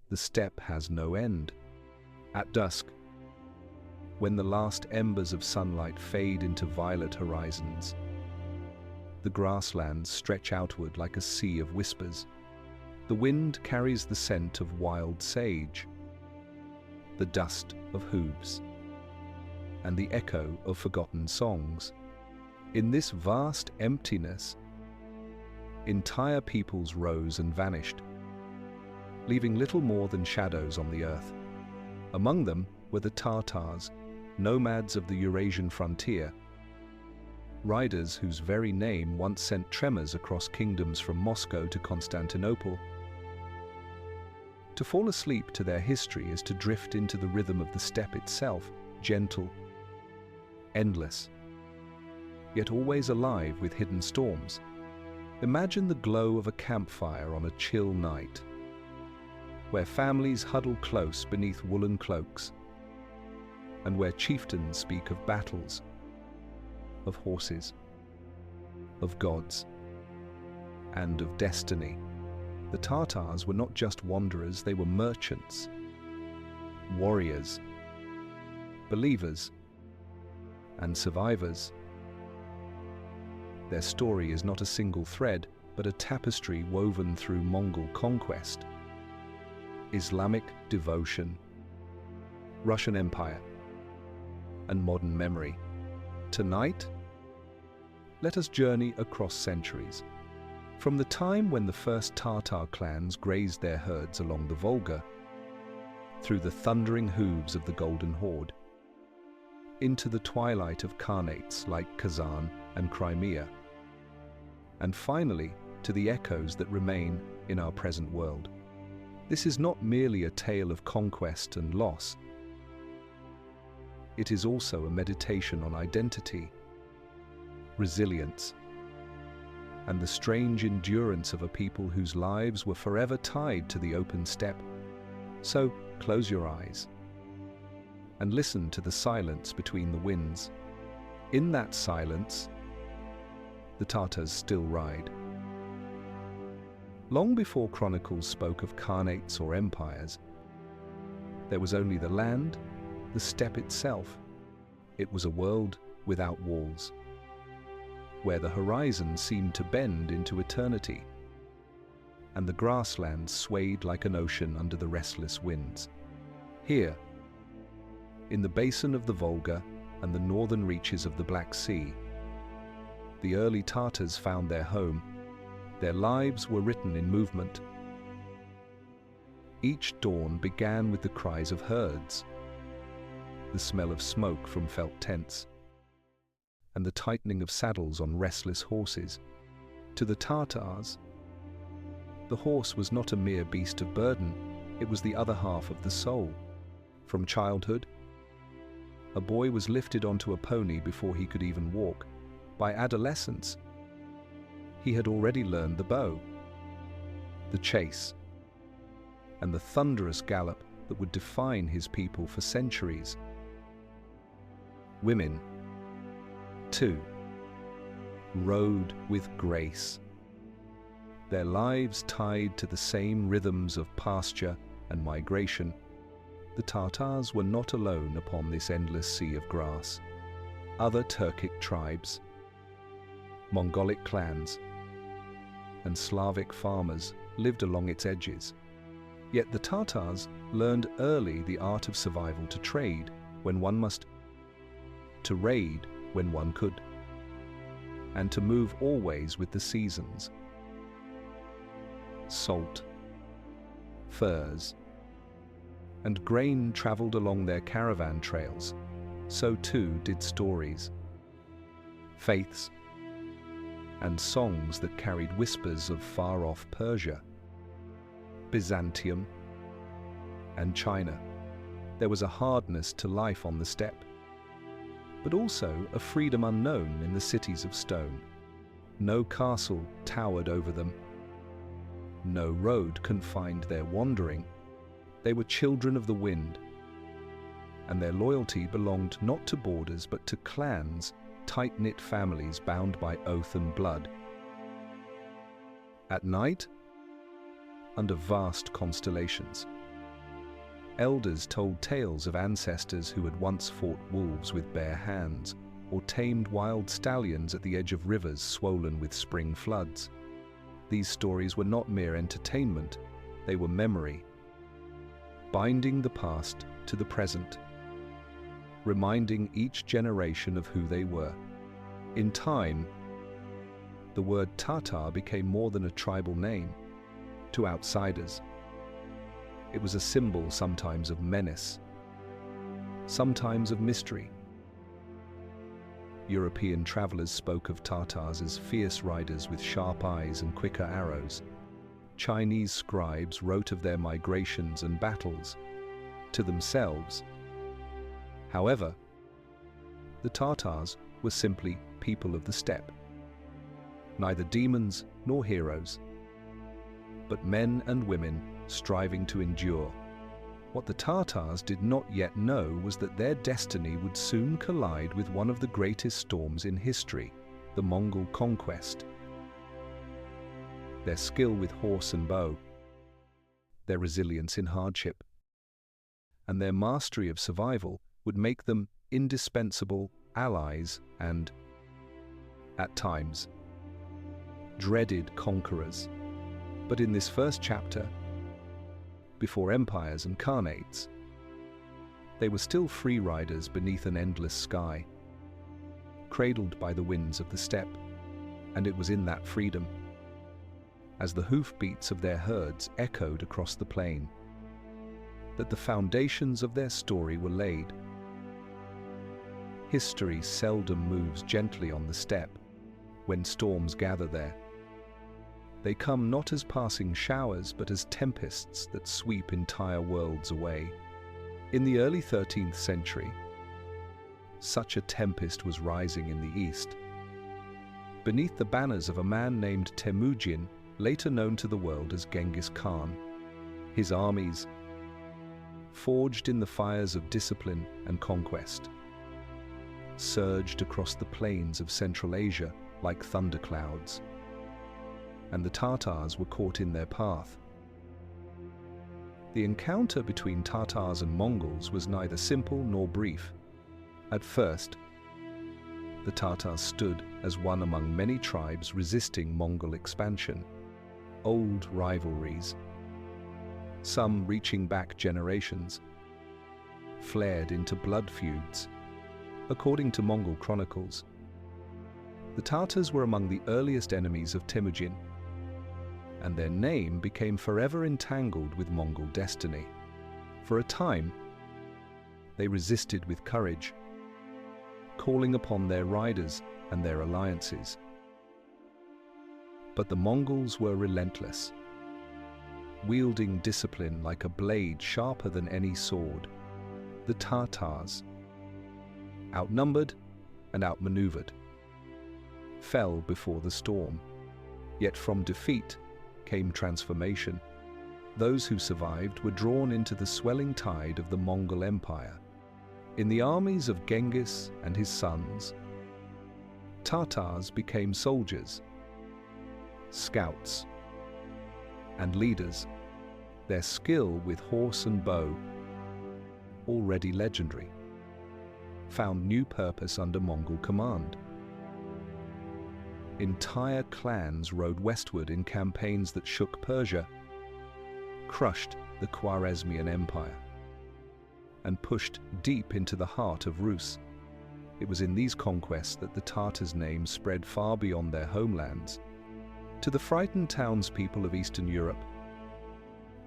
the steppe has no end. At dusk, when the last embers of sunlight fade into violet horizons, the grasslands stretch outward like a sea of whispers. The wind carries the scent of wild sage, the dust of hooves, and the echo of forgotten songs. In this vast emptiness, entire peoples rose and vanished, leaving little more than shadows on the earth. Among them were the Tatars, nomads of the Eurasian frontier, riders whose very name once sent tremors across kingdoms from Moscow to Constantinople. To fall asleep to their history is to drift into the rhythm of the steppe itself, gentle, endless, yet always alive with hidden storms. Imagine the glow of a campfire on a chill night, where families huddle close beneath woolen cloaks, and where chieftains speak of battles, of horses, of gods, and of destiny. The Tatars were not just wanderers, they were merchants, warriors, believers, and survivors. Their story is not a single thread, but a tapestry woven through Mongol conquest, Islamic devotion, Russian Empire, and modern memory. Tonight, let us journey across centuries. From the time when the first Tatar clans grazed their herds along the Volga, through the thundering hooves of the Golden Horde, into the twilight of khanates like Kazan and Crimea, and finally to the echoes that remain in our present world. This is not merely a tale of conquest and loss. It is also a meditation on identity, resilience, and the strange endurance of a people whose lives were forever tied to the open steppe. So, close your eyes and listen to the silence between the winds. In that silence, the Tatars still ride. Long before chronicles spoke of khanates or empires, there was only the land, the steppe itself. It was a world without walls, where the horizon seemed to bend into eternity, and the grasslands swayed like an ocean under the restless winds. Here, in the basin of the Volga and the northern reaches of the Black Sea, the early Tatars found their home. Their lives were written in movement. Each dawn began with the cries of herds, the smell of smoke from felt tents, and the tightening of saddles on restless horses. To the Tatars, the horse was not a mere beast of burden, it was the other half of the soul. From childhood, a boy was lifted onto a pony before he could even walk. By adolescence, he had already learned the bow, the chase, and the thunderous gallop that would define his people for centuries. Women, too, rode with grace, their lives tied to the same rhythms of pasture and migration. The Tatars were not alone upon this endless sea of grass. Other Turkic tribes, Mongolic clans, and Slavic farmers lived along its edges. Yet the Tatars learned early the art of survival, to trade when one must, to raid when one could, and to move always with the seasons. Salt, furs, and grain traveled along their caravan trails. So too did stories, faiths, and songs that carried whispers of far-off Persia, Byzantium, and China. There was a hardness to life on the steppe, but also a freedom unknown in the cities of stone. No castle towered over them. No road confined their wandering. They were children of the wind, and their loyalty belonged not to borders but to clans, tight-knit families bound by oath and blood. At night, under vast constellations, Elders told tales of ancestors who had once fought wolves with bare hands, or tamed wild stallions at the edge of rivers swollen with spring floods. These stories were not mere entertainment, they were memory, binding the past to the present, reminding each generation of who they were. In time, the word Tatar became more than a tribal name. To outsiders, it was a symbol sometimes of menace, sometimes of mystery. European travelers spoke of Tatars as fierce riders with sharp eyes and quicker arrows. Chinese scribes wrote of their migrations and battles to themselves. However, the Tatars were simply people of the steppe, neither demons nor heroes, but men and women striving to endure. What the Tatars did not yet know was that their destiny would soon collide with one of the greatest storms in history, the Mongol conquest. Their skill with horse and bow, their resilience in hardship, and their mastery of survival would make them indispensable allies and, at times, dreaded conquerors. But in this first chapter, before empires and khanates, they were still free riders beneath an endless sky, cradled by the winds of the steppe, and it was in that freedom, as the hoofbeats of their herds echoed across the plain, that the foundations of their story were laid. History seldom moves gently on the steppe when storms gather there. They come not as passing showers, but as tempests that sweep entire worlds away. In the early 13th century, such a tempest was rising in the east. Beneath the banners of a man named Temujin, later known to the world as Genghis Khan, his armies, forged in the fires of discipline and conquest, surged across the plains of Central Asia like thunderclouds, and the Tatars were caught in their path. The encounter between Tatars and Mongols was neither simple nor brief. At first, the Tatars stood as one among many tribes resisting Mongol expansion. Old rivalries, some reaching back generations, flared into blood feuds. According to Mongol chronicles, the Tatars were among the earliest enemies of Temujin, and their name became forever entangled with Mongol destiny. For a time, they resisted with courage, calling upon their riders and their alliances. But the Mongols were relentless, wielding discipline like a blade sharper than any sword. The Tatars, outnumbered and outmaneuvered, fell before the storm. Yet from defeat came transformation. Those who survived were drawn into the swelling tide of the Mongol Empire. In the armies of Genghis and his sons, Tatars became soldiers, scouts, and leaders. Their skill with horse and bow, already legendary, found new purpose under Mongol command. Entire clans rode westward in campaigns that shook Persia, crushed the Khwarezmian Empire, and pushed deep into the heart of Rus. It was in these conquests that the Tatars' name spread far beyond their homelands, to the frightened townspeople of Eastern Europe,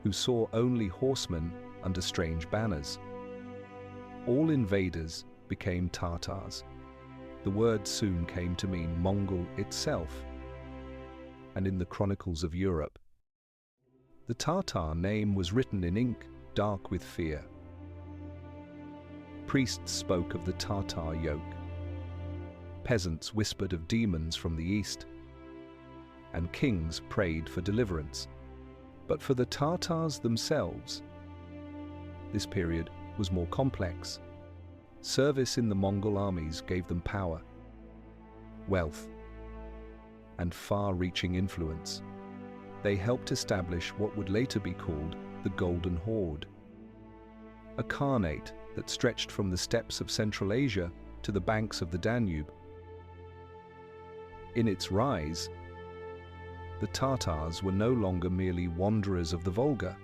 who saw only horsemen under strange banners. All invaders became Tatars. The word soon came to mean Mongol itself, and in the chronicles of Europe, the Tatar name was written in ink dark with fear. Priests spoke of the Tatar yoke. Peasants whispered of demons from the east, and kings prayed for deliverance. But for the Tatars themselves, this period was more complex. Service in the Mongol armies gave them power, wealth, and far-reaching influence. They helped establish what would later be called the Golden Horde, a khanate that stretched from the steppes of Central Asia to the banks of the Danube. In its rise, the Tatars were no longer merely wanderers of the Volga.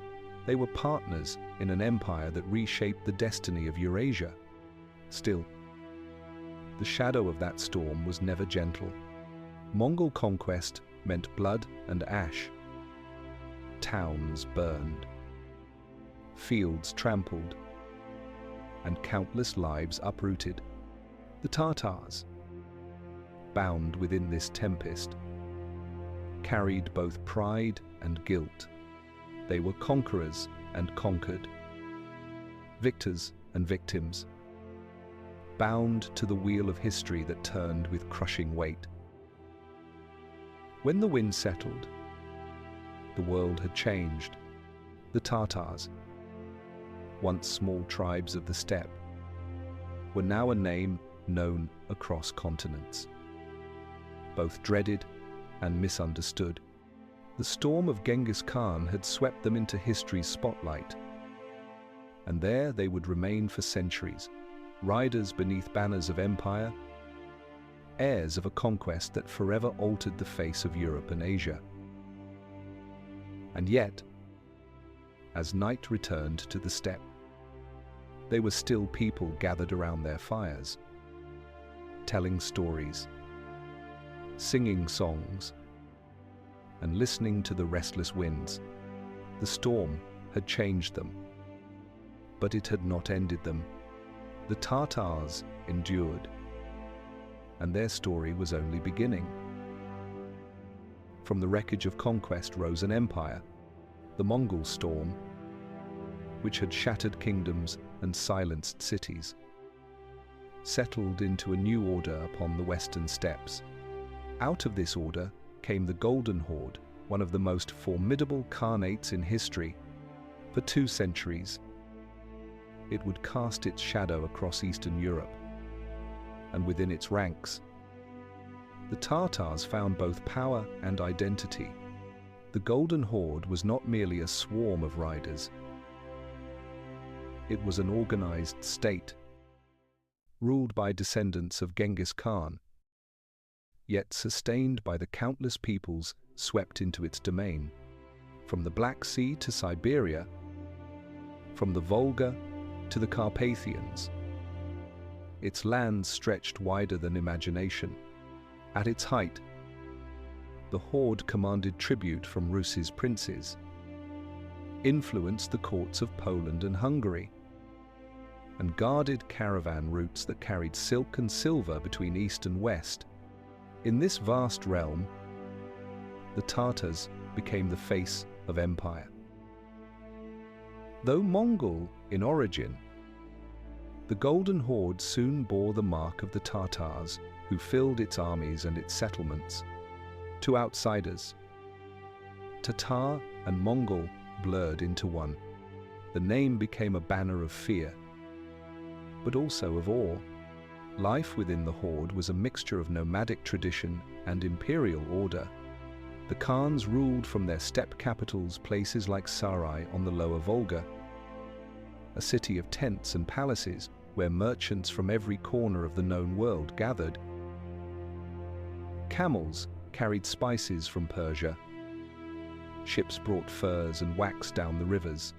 They were partners in an empire that reshaped the destiny of Eurasia. Still, the shadow of that storm was never gentle. Mongol conquest meant blood and ash. Towns burned, fields trampled, and countless lives uprooted. The Tatars, bound within this tempest, carried both pride and guilt. They were conquerors and conquered, victors and victims, bound to the wheel of history that turned with crushing weight. When the wind settled, the world had changed. The Tatars, once small tribes of the steppe, were now a name known across continents, both dreaded and misunderstood. The storm of Genghis Khan had swept them into history's spotlight, and there they would remain for centuries, riders beneath banners of empire, heirs of a conquest that forever altered the face of Europe and Asia. And yet, as night returned to the steppe, there were still people gathered around their fires, telling stories, singing songs, and listening to the restless winds. The storm had changed them, but it had not ended them. The Tatars endured, and their story was only beginning. From the wreckage of conquest rose an empire, the Mongol storm, which had shattered kingdoms and silenced cities, settled into a new order upon the western steppes. Out of this order came the Golden Horde, one of the most formidable khanates in history. For 2 centuries, it would cast its shadow across Eastern Europe, and within its ranks, the Tatars found both power and identity. The Golden Horde was not merely a swarm of riders. It was an organized state, ruled by descendants of Genghis Khan, yet sustained by the countless peoples swept into its domain. From the Black Sea to Siberia, from the Volga to the Carpathians, its lands stretched wider than imagination. At its height, the horde commanded tribute from Rus's princes, influenced the courts of Poland and Hungary, and guarded caravan routes that carried silk and silver between east and west. In this vast realm, the Tatars became the face of empire. Though Mongol in origin, the Golden Horde soon bore the mark of the Tatars, who filled its armies and its settlements. To outsiders, Tatar and Mongol blurred into one. The name became a banner of fear, but also of awe. Life within the horde was a mixture of nomadic tradition and imperial order. The Khans ruled from their steppe capitals, places like Sarai on the lower Volga, a city of tents and palaces where merchants from every corner of the known world gathered. Camels carried spices from Persia. Ships brought furs and wax down the rivers,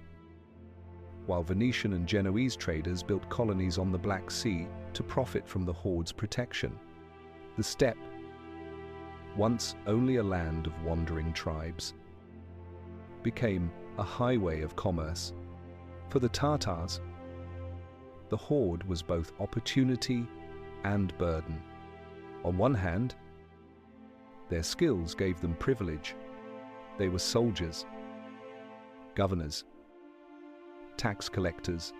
while Venetian and Genoese traders built colonies on the Black Sea to profit from the horde's protection. The steppe, once only a land of wandering tribes, became a highway of commerce. For the Tatars, the horde was both opportunity and burden. On one hand, their skills gave them privilege. They were soldiers, governors, tax collectors,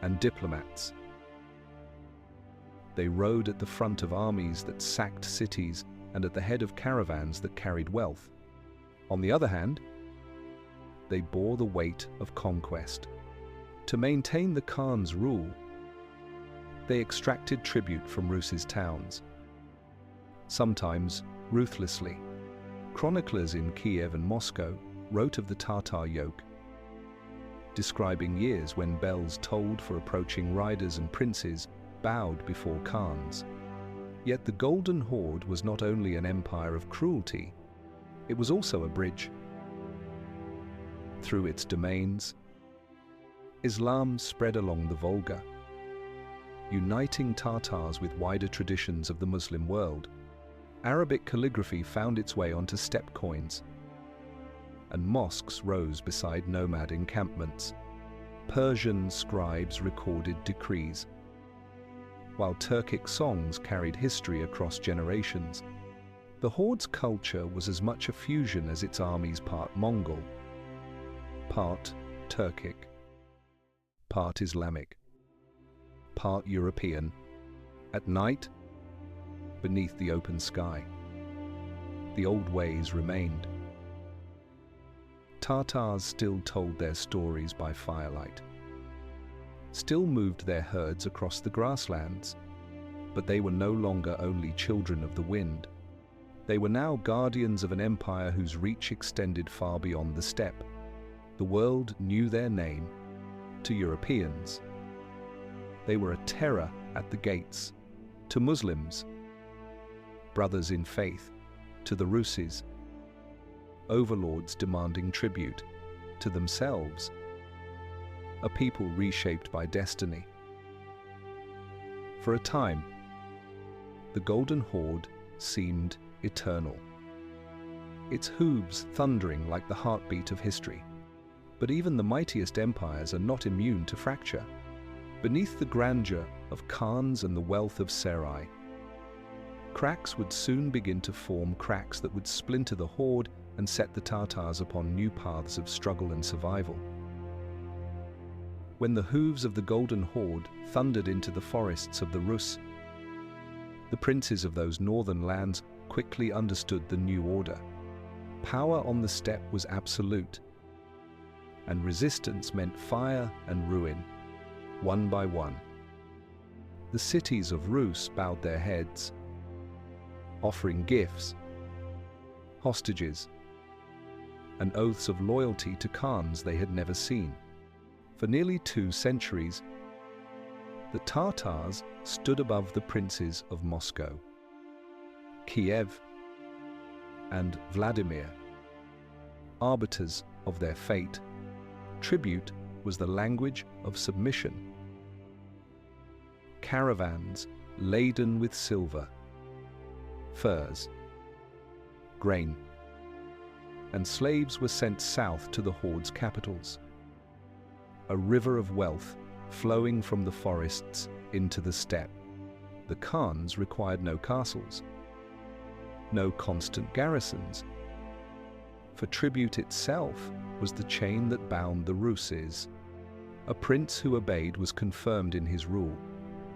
and diplomats. They rode at the front of armies that sacked cities and at the head of caravans that carried wealth. On the other hand, they bore the weight of conquest. To maintain the Khan's rule, they extracted tribute from Rus's towns, sometimes ruthlessly. Chroniclers in Kiev and Moscow wrote of the Tatar yoke, describing years when bells tolled for approaching riders and princes bowed before khans. Yet the Golden Horde was not only an empire of cruelty, it was also a bridge. Through its domains, Islam spread along the Volga, uniting Tatars with wider traditions of the Muslim world. Arabic calligraphy found its way onto steppe coins, and mosques rose beside nomad encampments. Persian scribes recorded decrees, while Turkic songs carried history across generations. The Horde's culture was as much a fusion as its armies, part Mongol, part Turkic, part Islamic, part European. At night, beneath the open sky, the old ways remained. Tatars still told their stories by firelight, still moved their herds across the grasslands, but they were no longer only children of the wind. They were now guardians of an empire whose reach extended far beyond the steppe. The world knew their name to Europeans. They were a terror at the gates to Muslims, brothers in faith to the Ruses, overlords demanding tribute to themselves, a people reshaped by destiny. For a time, the Golden Horde seemed eternal, its hooves thundering like the heartbeat of history. But even the mightiest empires are not immune to fracture. Beneath the grandeur of khans and the wealth of Sarai, cracks would soon begin to form, cracks that would splinter the Horde and set the Tatars upon new paths of struggle and survival. When the hooves of the Golden Horde thundered into the forests of the Rus, the princes of those northern lands quickly understood the new order. Power on the steppe was absolute, and resistance meant fire and ruin, one by one. The cities of Rus bowed their heads, offering gifts, hostages, and oaths of loyalty to khans they had never seen. For nearly 2 centuries, the Tatars stood above the princes of Moscow, Kiev, and Vladimir, arbiters of their fate. Tribute was the language of submission. Caravans laden with silver, furs, grain, and slaves were sent south to the Horde's capitals. A river of wealth flowing from the forests into the steppe. The khans required no castles, no constant garrisons, for tribute itself was the chain that bound the Ruses. A prince who obeyed was confirmed in his rule.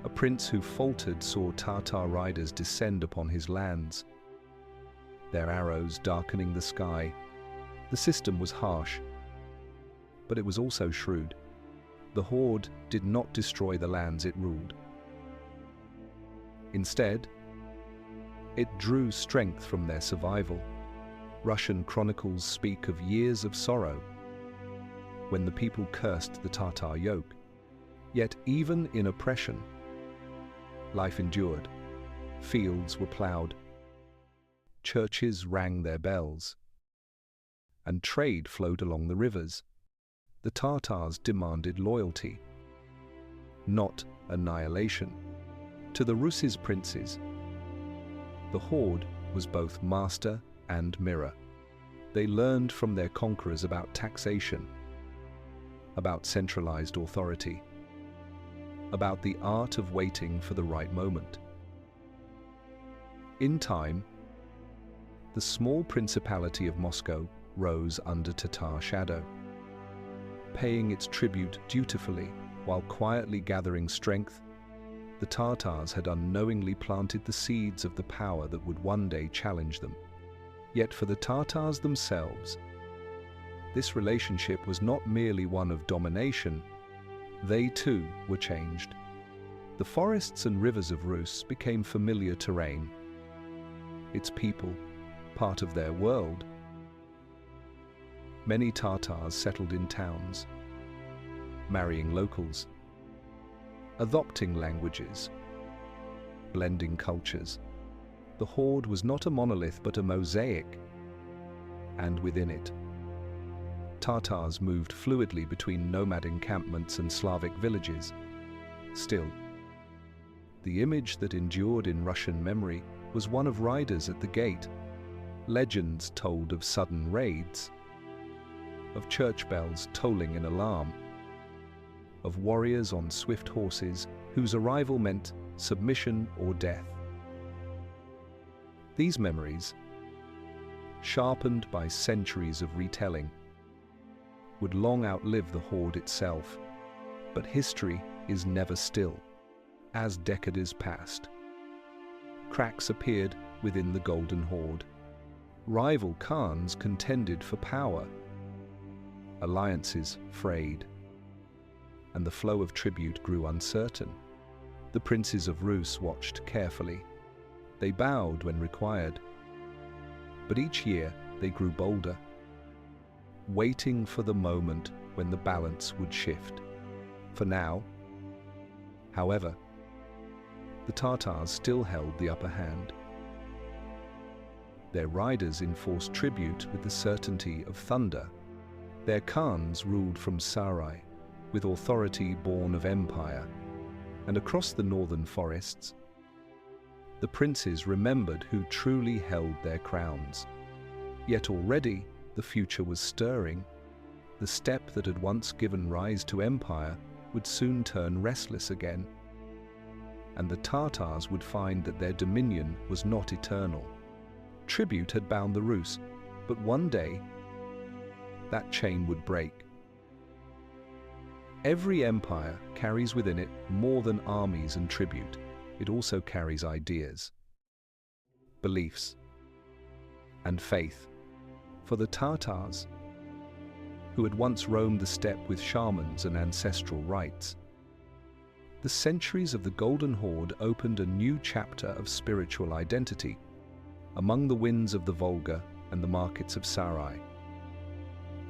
A prince who faltered saw Tatar riders descend upon his lands, their arrows darkening the sky. The system was harsh, but it was also shrewd. The Horde did not destroy the lands it ruled. Instead, it drew strength from their survival. Russian chronicles speak of years of sorrow when the people cursed the Tatar yoke. Yet even in oppression, life endured. Fields were ploughed, churches rang their bells, and trade flowed along the rivers. The Tatars demanded loyalty, not annihilation. To the Ruses' princes, the Horde was both master and mirror. They learned from their conquerors about taxation, about centralized authority, about the art of waiting for the right moment. In time, the small principality of Moscow rose under Tatar shadow, paying its tribute dutifully while quietly gathering strength. The Tatars had unknowingly planted the seeds of the power that would one day challenge them. Yet for the Tatars themselves, this relationship was not merely one of domination. They too were changed. The forests and rivers of Rus became familiar terrain, its people part of their world. Many Tatars settled in towns, marrying locals, adopting languages, blending cultures. The horde was not a monolith but a mosaic, and within it, Tatars moved fluidly between nomad encampments and Slavic villages. Still, the image that endured in Russian memory was one of riders at the gate. Legends told of sudden raids, of church bells tolling in alarm, of warriors on swift horses whose arrival meant submission or death. These memories, sharpened by centuries of retelling, would long outlive the horde itself. But history is never still. As decades passed, cracks appeared within the Golden Horde. Rival Khans contended for power. Alliances frayed, and the flow of tribute grew uncertain. The princes of Rus watched carefully. They bowed when required, but each year they grew bolder, waiting for the moment when the balance would shift. For now, however, the Tatars still held the upper hand. Their riders enforced tribute with the certainty of thunder. Their Khans ruled from Sarai, with authority born of empire, and across the northern forests, the princes remembered who truly held their crowns. Yet already the future was stirring. The steppe that had once given rise to empire would soon turn restless again, and the Tatars would find that their dominion was not eternal. Tribute had bound the Rus, but one day that chain would break. Every empire carries within it more than armies and tribute. It also carries ideas, beliefs, and faith. For the Tatars, who had once roamed the steppe with shamans and ancestral rites, the centuries of the Golden Horde opened a new chapter of spiritual identity. Among the winds of the Volga and the markets of Sarai,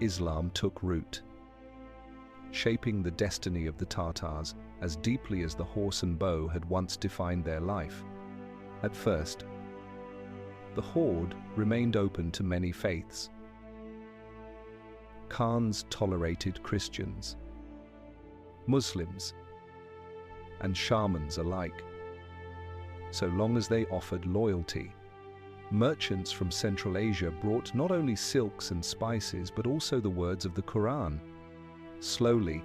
Islam took root, shaping the destiny of the Tatars as deeply as the horse and bow had once defined their life. At first, the horde remained open to many faiths. Khans tolerated Christians, Muslims, and shamans alike, so long as they offered loyalty. Merchants from Central Asia brought not only silks and spices, but also the words of the Quran. Slowly,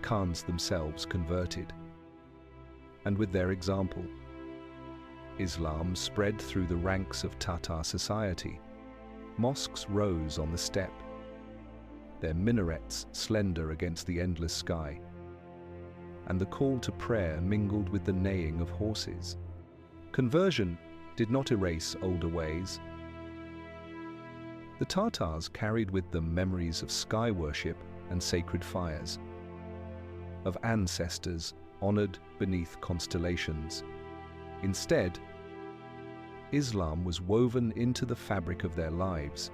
Khans themselves converted, and with their example, Islam spread through the ranks of Tatar society. Mosques rose on the steppe, their minarets slender against the endless sky, and the call to prayer mingled with the neighing of horses. Conversion did not erase older ways. The Tatars carried with them memories of sky worship and sacred fires, of ancestors honored beneath constellations. Instead, Islam was woven into the fabric of their lives,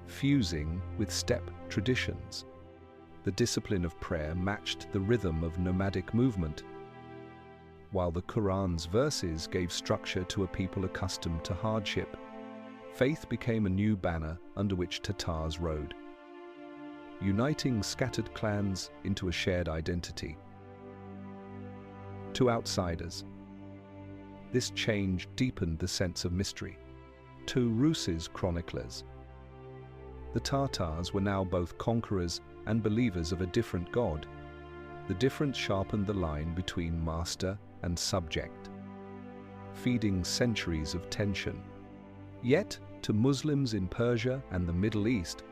fusing with steppe traditions. The discipline of prayer matched the rhythm of nomadic movement, while the Quran's verses gave structure to a people accustomed to hardship. Faith became a new banner under which Tatars rode, uniting scattered clans into a shared identity. To outsiders, this change deepened the sense of mystery. To Rus's chroniclers, the Tatars were now both conquerors and believers of a different god. The difference sharpened the line between master and subject, feeding centuries of tension. Yet, to Muslims in Persia and the Middle East,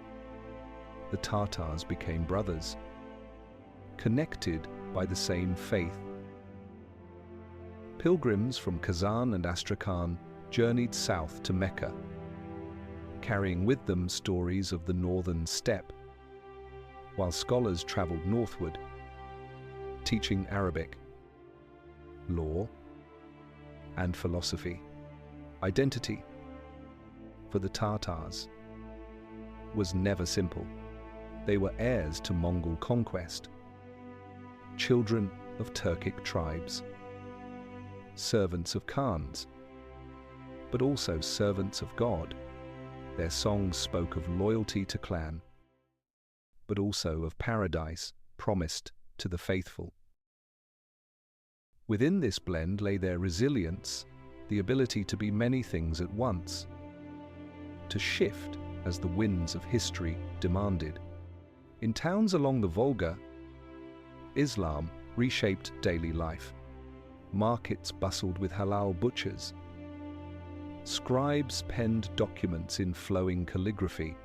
the Tatars became brothers, connected by the same faith. Pilgrims from Kazan and Astrakhan journeyed south to Mecca, carrying with them stories of the northern steppe, while scholars traveled northward, teaching Arabic, law, and philosophy. Identity, for the Tatars, was never simple. They were heirs to Mongol conquest, children of Turkic tribes, servants of Khans, but also servants of God. Their songs spoke of loyalty to clan, but also of paradise promised to the faithful. Within this blend lay their resilience, the ability to be many things at once, to shift as the winds of history demanded. In towns along the Volga, Islam reshaped daily life. Markets bustled with halal butchers. Scribes penned documents in flowing calligraphy,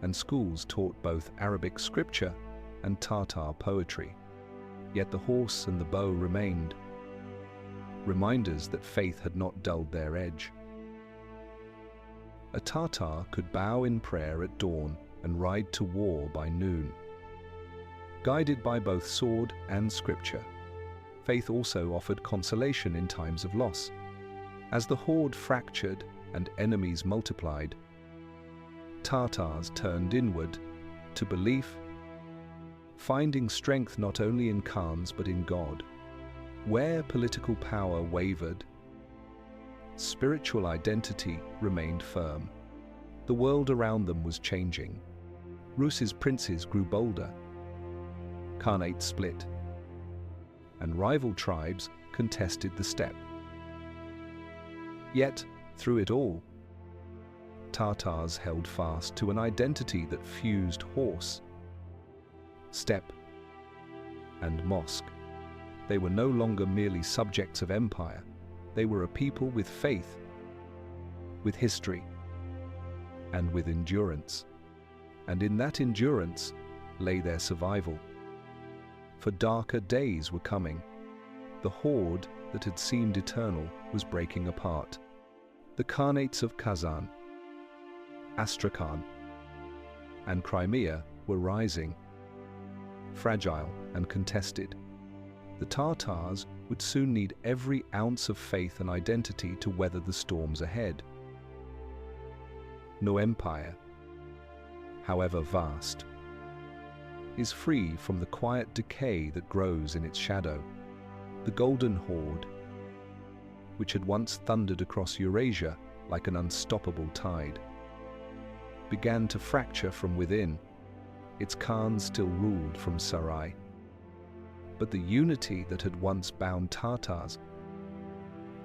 and schools taught both Arabic scripture and Tatar poetry. Yet the horse and the bow remained, reminders that faith had not dulled their edge. A Tatar could bow in prayer at dawn and ride to war by noon. Guided by both sword and scripture, faith also offered consolation in times of loss. As the horde fractured and enemies multiplied, Tatars turned inward to belief, finding strength not only in Khans but in God. Where political power wavered, spiritual identity remained firm. The world around them was changing. Rus's princes grew bolder, khanates split, and rival tribes contested the steppe. Yet, through it all, Tatars held fast to an identity that fused horse, steppe, and mosque. They were no longer merely subjects of empire. They were a people with faith, with history, and with endurance. And in that endurance lay their survival. For darker days were coming. The horde that had seemed eternal was breaking apart. The khanates of Kazan, Astrakhan, and Crimea were rising, fragile and contested. The Tatars would soon need every ounce of faith and identity to weather the storms ahead. No empire, however vast, is free from the quiet decay that grows in its shadow. The Golden Horde, which had once thundered across Eurasia like an unstoppable tide, began to fracture from within. Its Khans still ruled from Sarai. But the unity that had once bound Tatars,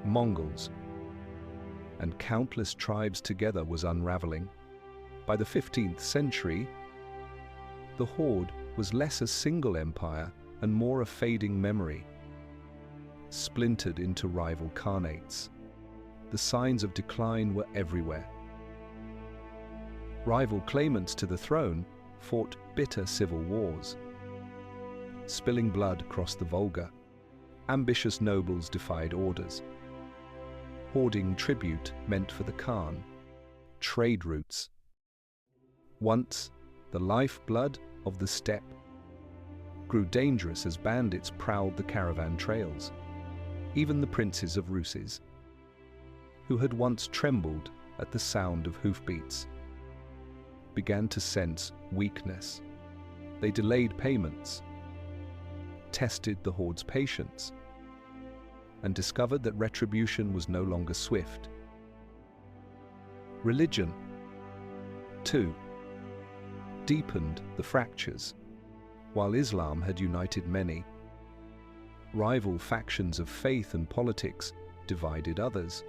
Mongols, and countless tribes together was unraveling. By the 15th century, the Horde was less a single empire and more a fading memory, splintered into rival khanates. The signs of decline were everywhere. Rival claimants to the throne fought bitter civil wars, spilling blood across the Volga. Ambitious nobles defied orders. Hoarding tribute meant for the Khan trade routes. Once the lifeblood of the steppe grew dangerous as bandits prowled the caravan trails. Even the princes of Rus's, who had once trembled at the sound of hoofbeats, began to sense weakness. They delayed payments, tested the horde's patience, and discovered that retribution was no longer swift. Religion, too, deepened the fractures. While Islam had united many, rival factions of faith and politics divided others.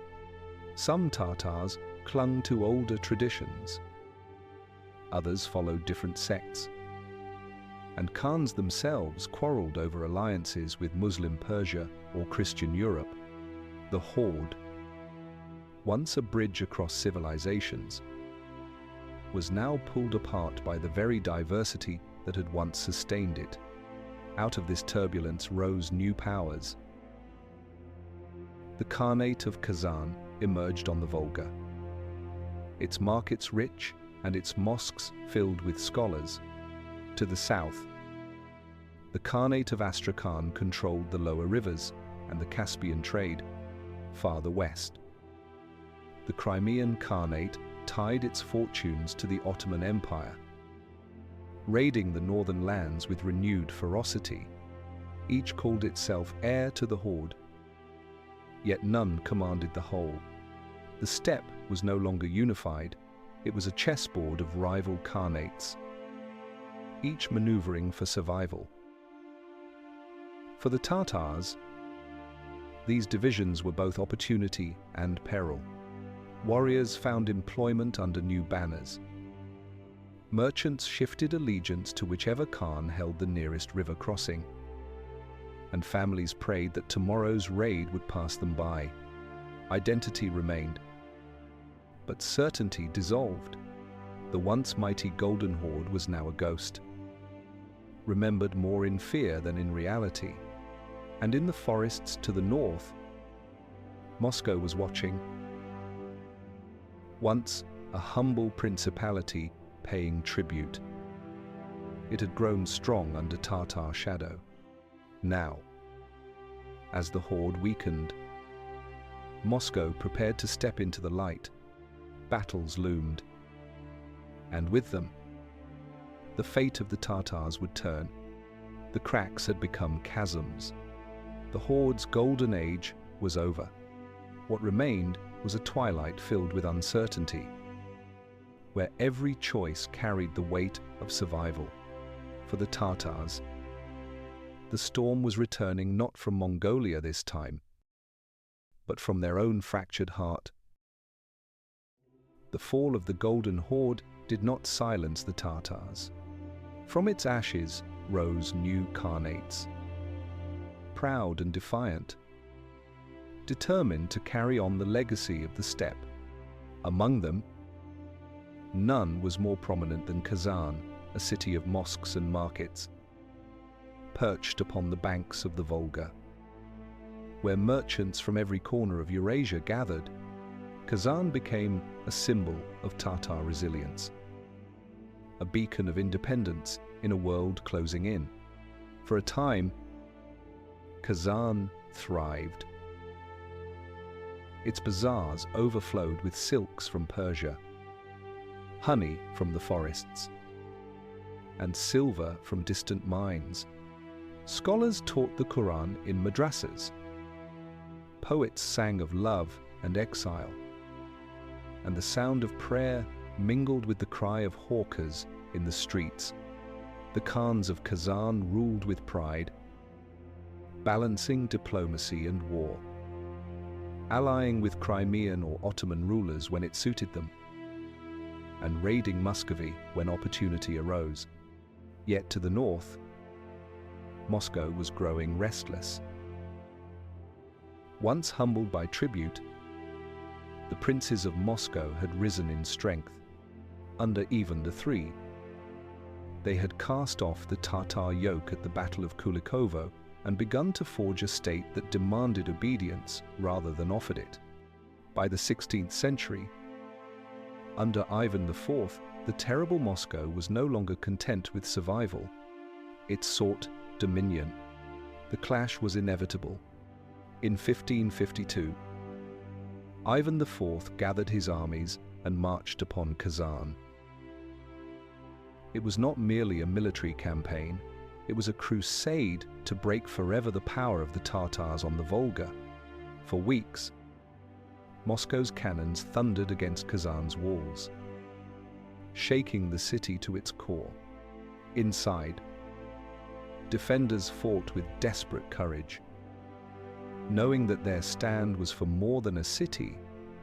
Some Tatars clung to older traditions. Others followed different sects. And Khans themselves quarreled over alliances with Muslim Persia or Christian Europe. The Horde, once a bridge across civilizations, was now pulled apart by the very diversity that had once sustained it. Out of this turbulence rose new powers. The Khanate of Kazan emerged on the Volga, its markets rich and its mosques filled with scholars. To the south, the Khanate of Astrakhan controlled the lower rivers and the Caspian trade. Farther west, the Crimean Khanate tied its fortunes to the Ottoman Empire. raiding the northern lands with renewed ferocity. Each called itself heir to the horde, yet none commanded the whole. The steppe was no longer unified, it was a chessboard of rival khanates, each maneuvering for survival. For the Tatars, these divisions were both opportunity and peril. Warriors found employment under new banners. Merchants shifted allegiance to whichever Khan held the nearest river crossing. And families prayed that tomorrow's raid would pass them by. Identity remained, but certainty dissolved. The once mighty Golden Horde was now a ghost, remembered more in fear than in reality. And in the forests to the north, Moscow was watching. Once a humble principality paying tribute, it had grown strong under Tatar shadow. Now, as the horde weakened, Moscow prepared to step into the light. Battles loomed, and with them, the fate of the Tatars would turn. The cracks had become chasms. The horde's golden age was over. What remained was a twilight filled with uncertainty, where every choice carried the weight of survival. For the Tatars, the storm was returning not from Mongolia this time, but from their own fractured heart. The fall of the Golden Horde did not silence the Tatars. From its ashes rose new khanates, proud and defiant, determined to carry on the legacy of the steppe. Among them, none was more prominent than Kazan, a city of mosques and markets, perched upon the banks of the Volga. Where merchants from every corner of Eurasia gathered, Kazan became a symbol of Tatar resilience, a beacon of independence in a world closing in. For a time, Kazan thrived. Its bazaars overflowed with silks from Persia, honey from the forests, and silver from distant mines. Scholars taught the Quran in madrasas. Poets sang of love and exile, and the sound of prayer mingled with the cry of hawkers in the streets. The Khans of Kazan ruled with pride, balancing diplomacy and war, allying with Crimean or Ottoman rulers when it suited them, and raiding Muscovy when opportunity arose. Yet to the north, Moscow was growing restless. Once humbled by tribute, the princes of Moscow had risen in strength. Under Ivan III, they had cast off the Tatar yoke at the Battle of Kulikovo and begun to forge a state that demanded obedience rather than offered it. By the 16th century, under Ivan IV, the terrible Moscow was no longer content with survival. It sought dominion. The clash was inevitable. In 1552, Ivan IV gathered his armies and marched upon Kazan. It was not merely a military campaign, it was a crusade to break forever the power of the Tatars on the Volga. For weeks, Moscow's cannons thundered against Kazan's walls, shaking the city to its core. Inside, defenders fought with desperate courage. Knowing that their stand was for more than a city,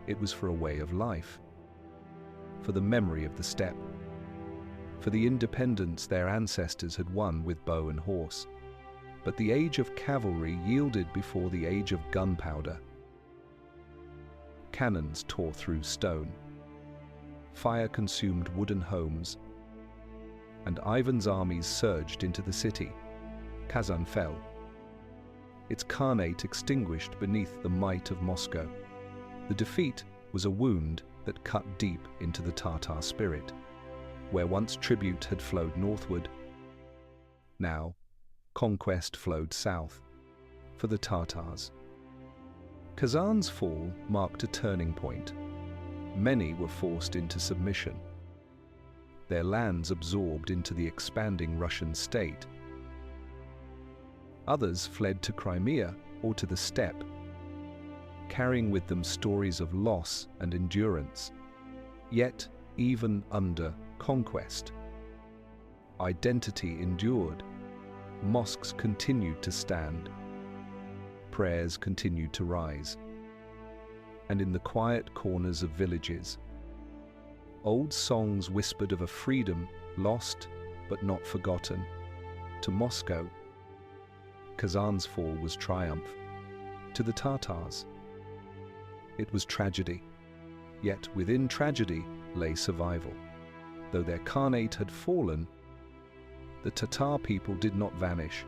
it was for a way of life, for the memory of the steppe, for the independence their ancestors had won with bow and horse. But the age of cavalry yielded before the age of gunpowder. Cannons tore through stone. Fire consumed wooden homes, and Ivan's armies surged into the city. Kazan fell, its khanate extinguished beneath the might of Moscow. The defeat was a wound that cut deep into the Tatar spirit. Where once tribute had flowed northward, now conquest flowed south. For the Tatars, Kazan's fall marked a turning point. Many were forced into submission. their lands absorbed into the expanding Russian state. Others fled to Crimea or to the steppe, carrying with them stories of loss and endurance. Yet, even under conquest, identity endured. Mosques continued to stand. Prayers continued to rise. And in the quiet corners of villages, old songs whispered of a freedom lost but not forgotten. To Moscow, Kazan's fall was triumph. To the Tatars, it was tragedy. Yet within tragedy lay survival. Though their khanate had fallen, the Tatar people did not vanish.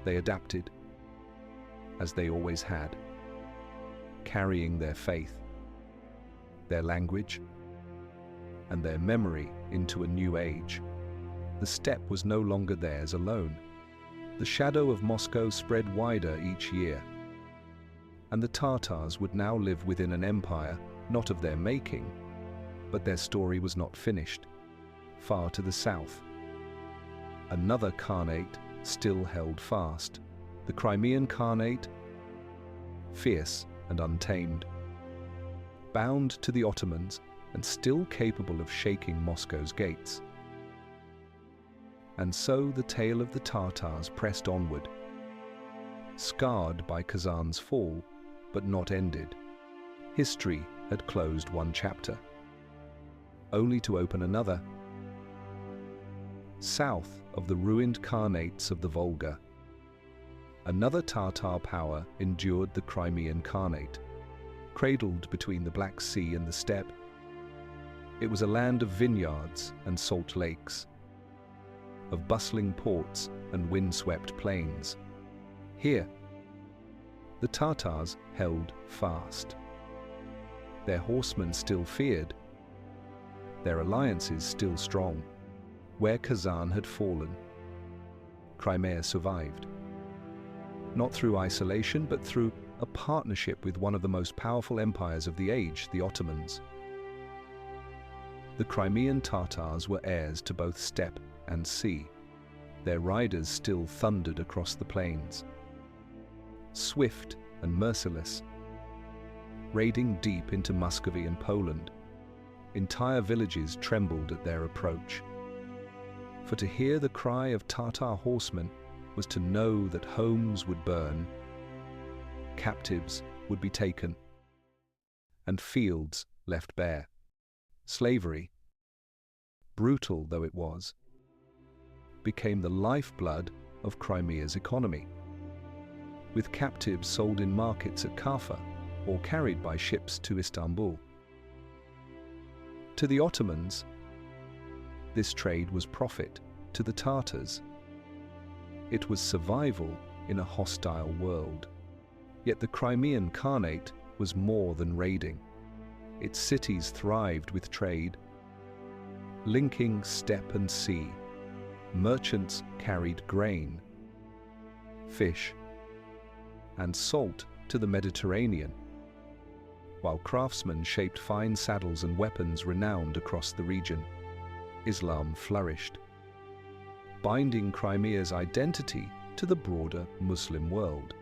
They adapted, as they always had, carrying their faith, their language, and their memory into a new age. The steppe was no longer theirs alone. The shadow of Moscow spread wider each year, and the Tatars would now live within an empire not of their making, but their story was not finished. Far to the south, another khanate still held fast, the Crimean Khanate, fierce and untamed, bound to the Ottomans and still capable of shaking Moscow's gates. And so the tale of the Tatars pressed onward, scarred by Kazan's fall, but not ended. History had closed one chapter, only to open another. South of the ruined khanates of the Volga, another Tatar power endured, the Crimean Khanate. Cradled between the Black Sea and the steppe, it was a land of vineyards and salt lakes, of bustling ports and windswept plains. Here, the Tatars held fast. Their horsemen still feared, their alliances still strong. Where Kazan had fallen, Crimea survived. Not through isolation, but through a partnership with one of the most powerful empires of the age, the Ottomans. The Crimean Tatars were heirs to both steppe and sea. Their riders still thundered across the plains, swift and merciless, raiding deep into Muscovy and Poland. Entire villages trembled at their approach. For to hear the cry of Tatar horsemen was to know that homes would burn, captives would be taken, and fields left bare. Slavery, brutal though it was, became the lifeblood of Crimea's economy, with captives sold in markets at Kaffa or carried by ships to Istanbul. To the Ottomans, this trade was profit. To the Tatars, it was survival in a hostile world. Yet the Crimean Khanate was more than raiding. Its cities thrived with trade, linking steppe and sea. Merchants carried grain, fish, and salt to the Mediterranean, while craftsmen shaped fine saddles and weapons renowned across the region. Islam flourished, binding Crimea's identity to the broader Muslim world.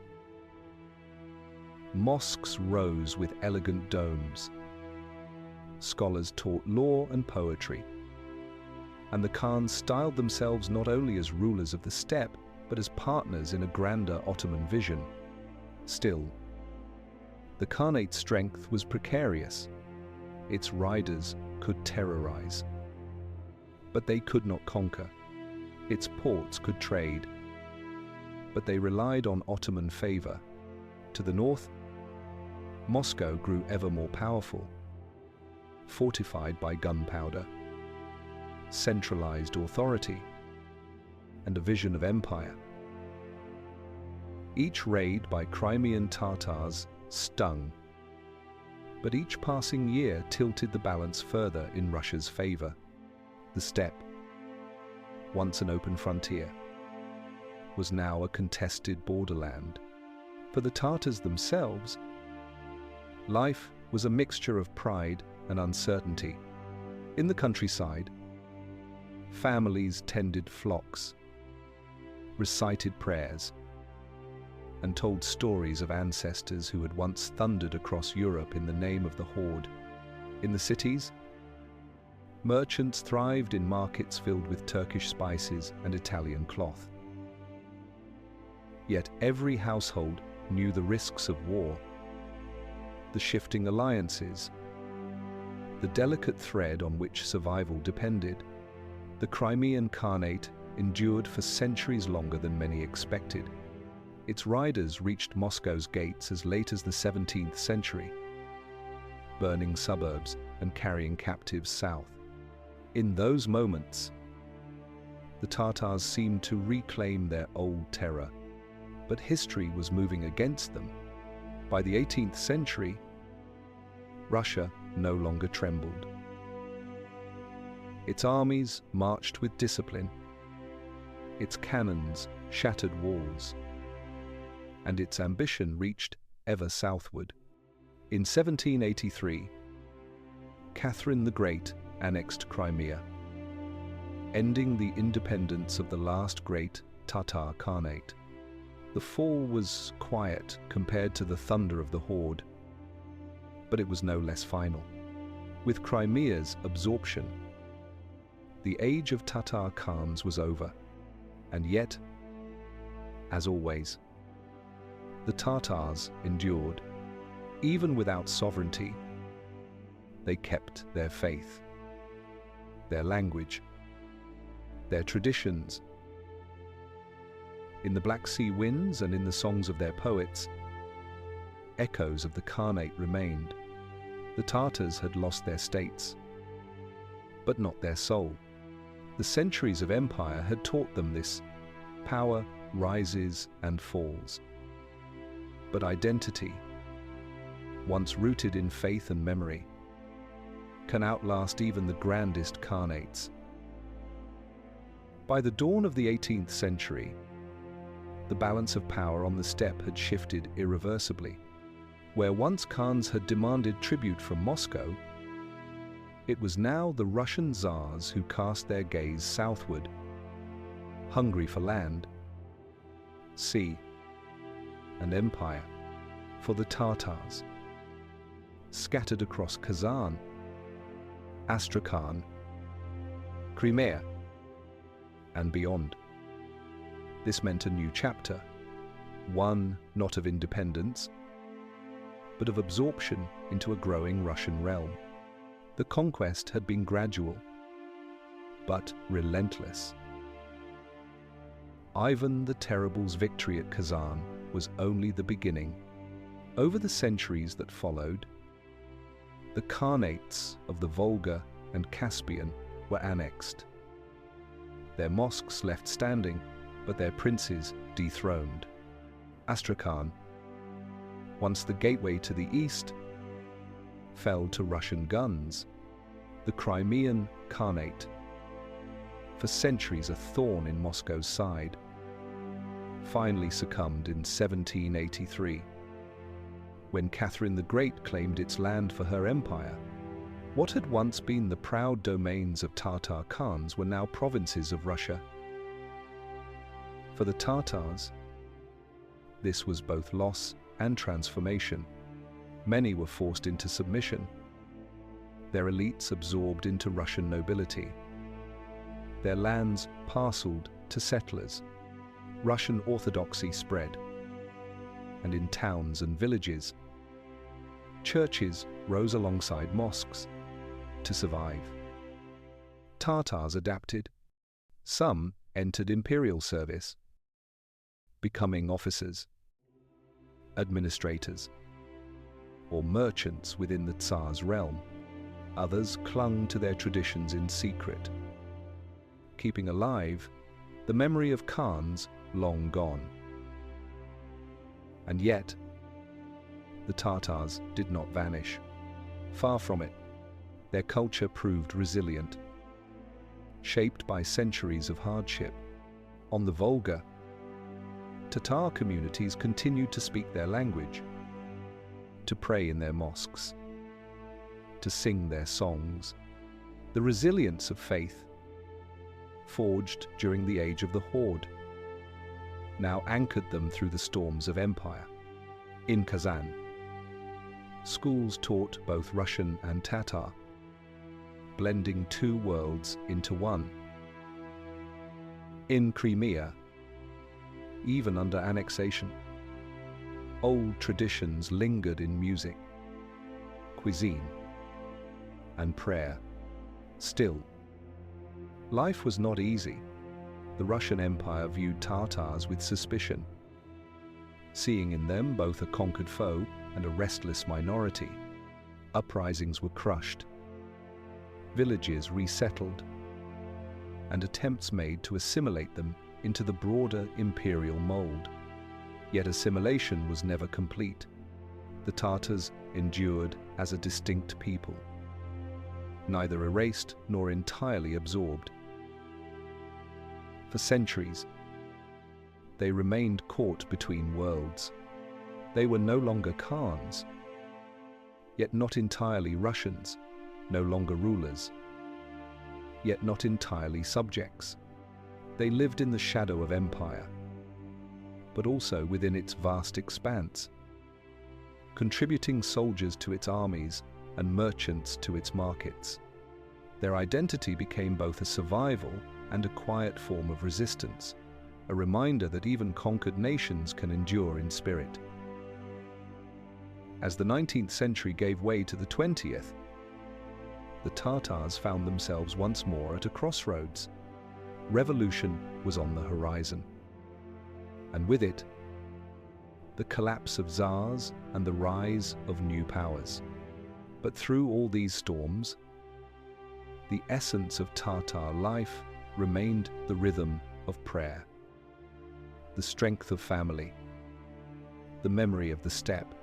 Mosques rose with elegant domes. Scholars taught law and poetry, and the Khans styled themselves not only as rulers of the steppe, but as partners in a grander Ottoman vision. Still, the Khanate's strength was precarious. Its riders could terrorize, but they could not conquer. Its ports could trade, but they relied on Ottoman favor. To the north, Moscow grew ever more powerful, fortified by gunpowder, centralized authority, and a vision of empire. Each raid by Crimean Tatars stung, but each passing year tilted the balance further in Russia's favor. The steppe, once an open frontier, was now a contested borderland. For the Tatars themselves, life was a mixture of pride and uncertainty. In the countryside, families tended flocks, recited prayers, and told stories of ancestors who had once thundered across Europe in the name of the Horde. In the cities, merchants thrived in markets filled with Turkish spices and Italian cloth. Yet every household knew the risks of war, the shifting alliances, the delicate thread on which survival depended. The Crimean Khanate endured for centuries longer than many expected. Its riders reached Moscow's gates as late as the 17th century, burning suburbs and carrying captives south. In those moments, the Tatars seemed to reclaim their old terror, but history was moving against them. By the 18th century, Russia no longer trembled. Its armies marched with discipline, its cannons shattered walls, and its ambition reached ever southward. In 1783, Catherine the Great annexed Crimea, ending the independence of the last great Tatar Khanate. The fall was quiet compared to the thunder of the Horde, but it was no less final. With Crimea's absorption, the age of Tatar Khans was over, and yet, as always, the Tatars endured. Even without sovereignty, they kept their faith, their language, their traditions. In the Black Sea winds and in the songs of their poets, echoes of the Khanate remained. The Tatars had lost their states, but not their soul. The centuries of empire had taught them this: power rises and falls. But identity, once rooted in faith and memory, can outlast even the grandest Khanates. By the dawn of the 18th century, the balance of power on the steppe had shifted irreversibly. Where once Khans had demanded tribute from Moscow, it was now the Russian Tsars who cast their gaze southward, hungry for land, sea, and empire. For the Tatars, scattered across Kazan, Astrakhan, Crimea, and beyond, this meant a new chapter, one not of independence, but of absorption into a growing Russian realm. The conquest had been gradual, but relentless. Ivan the Terrible's victory at Kazan was only the beginning. Over the centuries that followed, the Khanates of the Volga and Caspian were annexed. Their mosques left standing, but their princes dethroned. Astrakhan, once the gateway to the east, fell to Russian guns. The Crimean Khanate, for centuries a thorn in Moscow's side, finally succumbed in 1783, when Catherine the Great claimed its land for her empire. What had once been the proud domains of Tatar Khans were now provinces of Russia. For the Tatars, this was both loss and transformation. Many were forced into submission, their elites absorbed into Russian nobility, their lands parceled to settlers. Russian orthodoxy spread, and in towns and villages, churches rose alongside mosques to survive. Tatars adapted. Some entered imperial service, becoming officers, administrators, or merchants within the Tsar's realm. Others clung to their traditions in secret, keeping alive the memory of Khans long gone. And yet, the Tatars did not vanish. Far from it, their culture proved resilient, shaped by centuries of hardship. On the Volga, Tatar communities continued to speak their language, to pray in their mosques, to sing their songs. The resilience of faith, forged during the age of the Horde, now anchored them through the storms of empire. In Kazan, schools taught both Russian and Tatar, blending two worlds into one. In Crimea, even under annexation, old traditions lingered in music, cuisine, and prayer. Still, life was not easy. The Russian Empire viewed Tatars with suspicion, seeing in them both a conquered foe and a restless minority. Uprisings were crushed, villages resettled, and attempts made to assimilate them into the broader imperial mold. Yet assimilation was never complete. The Tatars endured as a distinct people, neither erased nor entirely absorbed. For centuries, they remained caught between worlds. They were no longer Khans, yet not entirely Russians, no longer rulers, yet not entirely subjects. They lived in the shadow of empire, but also within its vast expanse, contributing soldiers to its armies and merchants to its markets. Their identity became both a survival and a quiet form of resistance, a reminder that even conquered nations can endure in spirit. As the 19th century gave way to the 20th, the Tatars found themselves once more at a crossroads. Revolution was on the horizon, and with it, the collapse of Tsars and the rise of new powers. But through all these storms, the essence of Tatar life remained the rhythm of prayer, the strength of family, the memory of the steppe.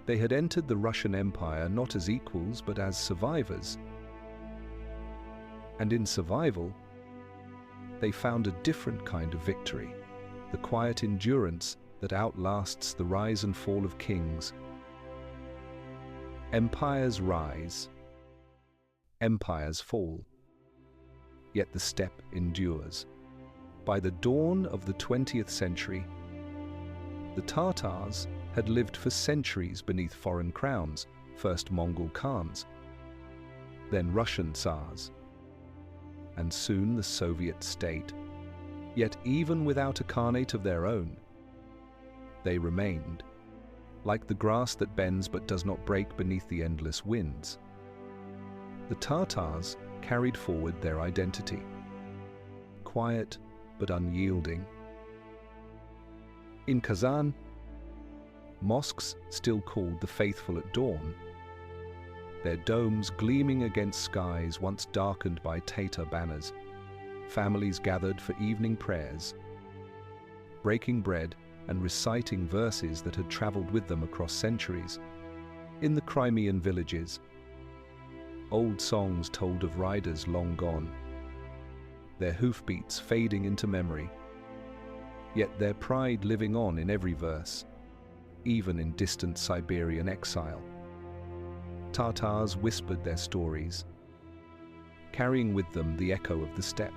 They had entered the Russian Empire not as equals but as survivors. And in survival, they found a different kind of victory, the quiet endurance that outlasts the rise and fall of kings. Empires rise, empires fall, yet the steppe endures. By the dawn of the 20th century, the Tatars had lived for centuries beneath foreign crowns, first Mongol Khans, then Russian Tsars, and soon the Soviet state. Yet even without a khanate of their own, they remained, like the grass that bends but does not break beneath the endless winds. The Tatars carried forward their identity, quiet but unyielding. In Kazan, mosques still called the faithful at dawn, their domes gleaming against skies once darkened by Tatar banners. Families gathered for evening prayers, breaking bread and reciting verses that had traveled with them across centuries. In the Crimean villages, old songs told of riders long gone, their hoofbeats fading into memory, yet their pride living on in every verse, even in distant Siberian exile. Tatars whispered their stories, carrying with them the echo of the steppe.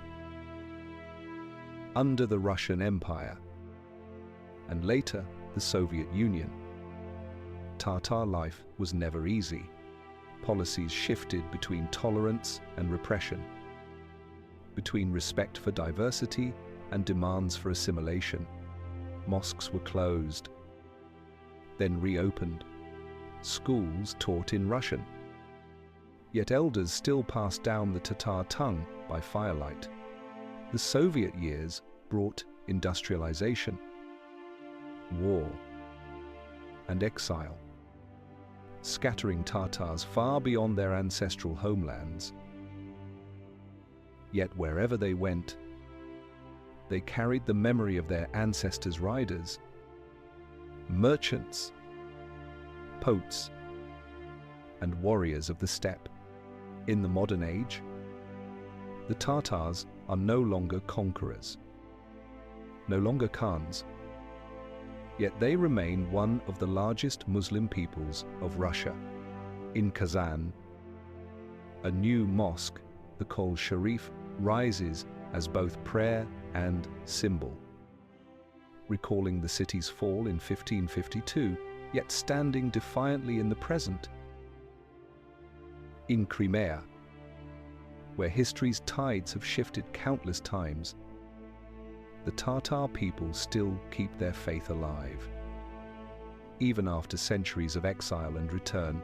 Under the Russian Empire, and later the Soviet Union, Tatar life was never easy. Policies shifted between tolerance and repression, between respect for diversity and demands for assimilation. Mosques were closed, then reopened. Schools taught in Russian. Yet elders still passed down the Tatar tongue by firelight. The Soviet years brought industrialization, war, and exile, scattering Tatars far beyond their ancestral homelands. Yet wherever they went, they carried the memory of their ancestors' riders, merchants, poets, and warriors of the steppe. In the modern age, the Tatars are no longer conquerors, no longer Khans, yet they remain one of the largest Muslim peoples of Russia. In Kazan, a new mosque the Kol Sharif rises as both prayer and symbol, recalling the city's fall in 1552, yet standing defiantly in the present. In Crimea, where history's tides have shifted countless times, the Tatar people still keep their faith alive. Even after centuries of exile and return,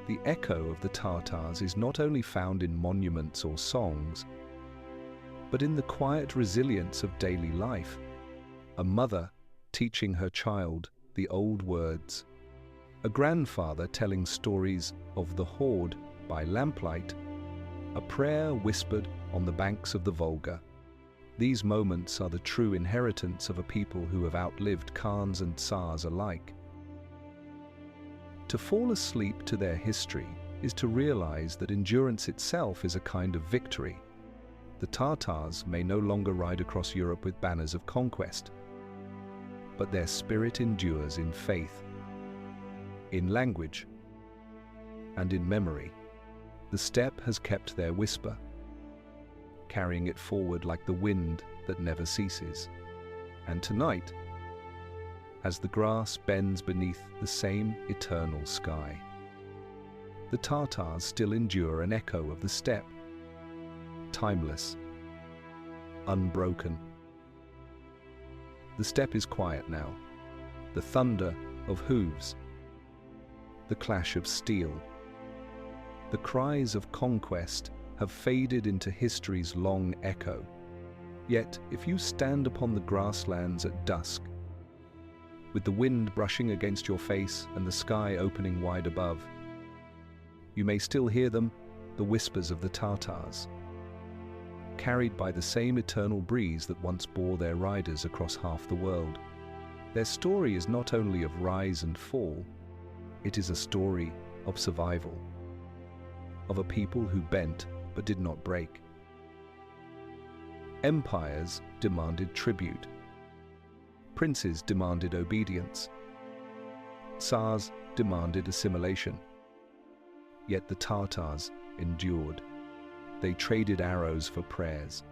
the echo of the Tatars is not only found in monuments or songs, but in the quiet resilience of daily life. A mother teaching her child the old words, a grandfather telling stories of the Horde by lamplight, a prayer whispered on the banks of the Volga. These moments are the true inheritance of a people who have outlived Khans and Tsars alike. To fall asleep to their history is to realize that endurance itself is a kind of victory. The Tatars may no longer ride across Europe with banners of conquest, but their spirit endures in faith, in language, and in memory. The steppe has kept their whisper, carrying it forward like the wind that never ceases. And tonight, as the grass bends beneath the same eternal sky, the Tatars still endure an echo of the steppe, timeless, unbroken. The steppe is quiet now, the thunder of hooves, the clash of steel. The cries of conquest have faded into history's long echo. Yet, if you stand upon the grasslands at dusk, with the wind brushing against your face and the sky opening wide above, you may still hear them, the whispers of the Tatars, carried by the same eternal breeze that once bore their riders across half the world. Their story is not only of rise and fall, it is a story of survival, of a people who bent but did not break. Empires demanded tribute. Princes demanded obedience. Tsars demanded assimilation. Yet the Tatars endured. They traded arrows for prayers,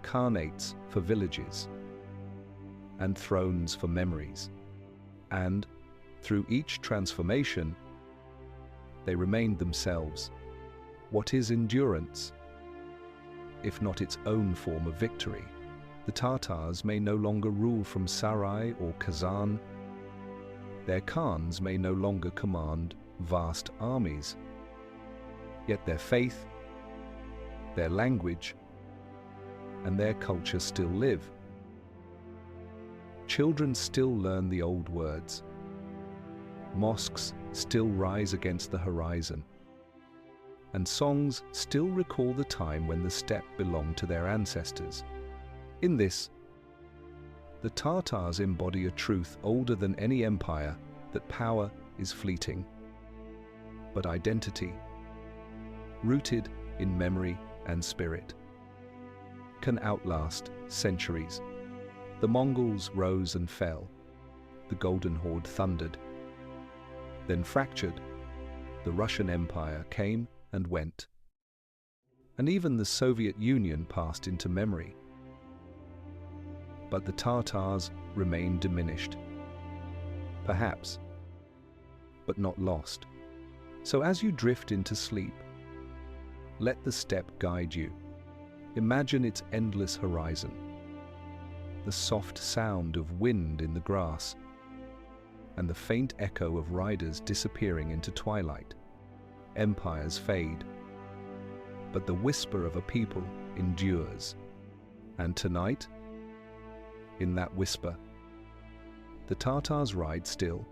khanates for villages, and thrones for memories. And, through each transformation, they remained themselves. What is endurance, if not its own form of victory? The Tatars may no longer rule from Sarai or Kazan. Their Khans may no longer command vast armies. Yet their faith, their language, and their culture still live. Children still learn the old words. Mosques still rise against the horizon, and songs still recall the time when the steppe belonged to their ancestors. In this, the Tatars embody a truth older than any empire, that power is fleeting, but identity, rooted in memory and spirit, can outlast centuries. The Mongols rose and fell, the Golden Horde thundered, then fractured. The Russian Empire came and went, and even the Soviet Union passed into memory. But the Tatars remain diminished, perhaps, but not lost. So as you drift into sleep, let the steppe guide you. Imagine its endless horizon, the soft sound of wind in the grass, and the faint echo of riders disappearing into twilight. Empires fade, but the whisper of a people endures. And tonight, in that whisper, the Tatars ride still,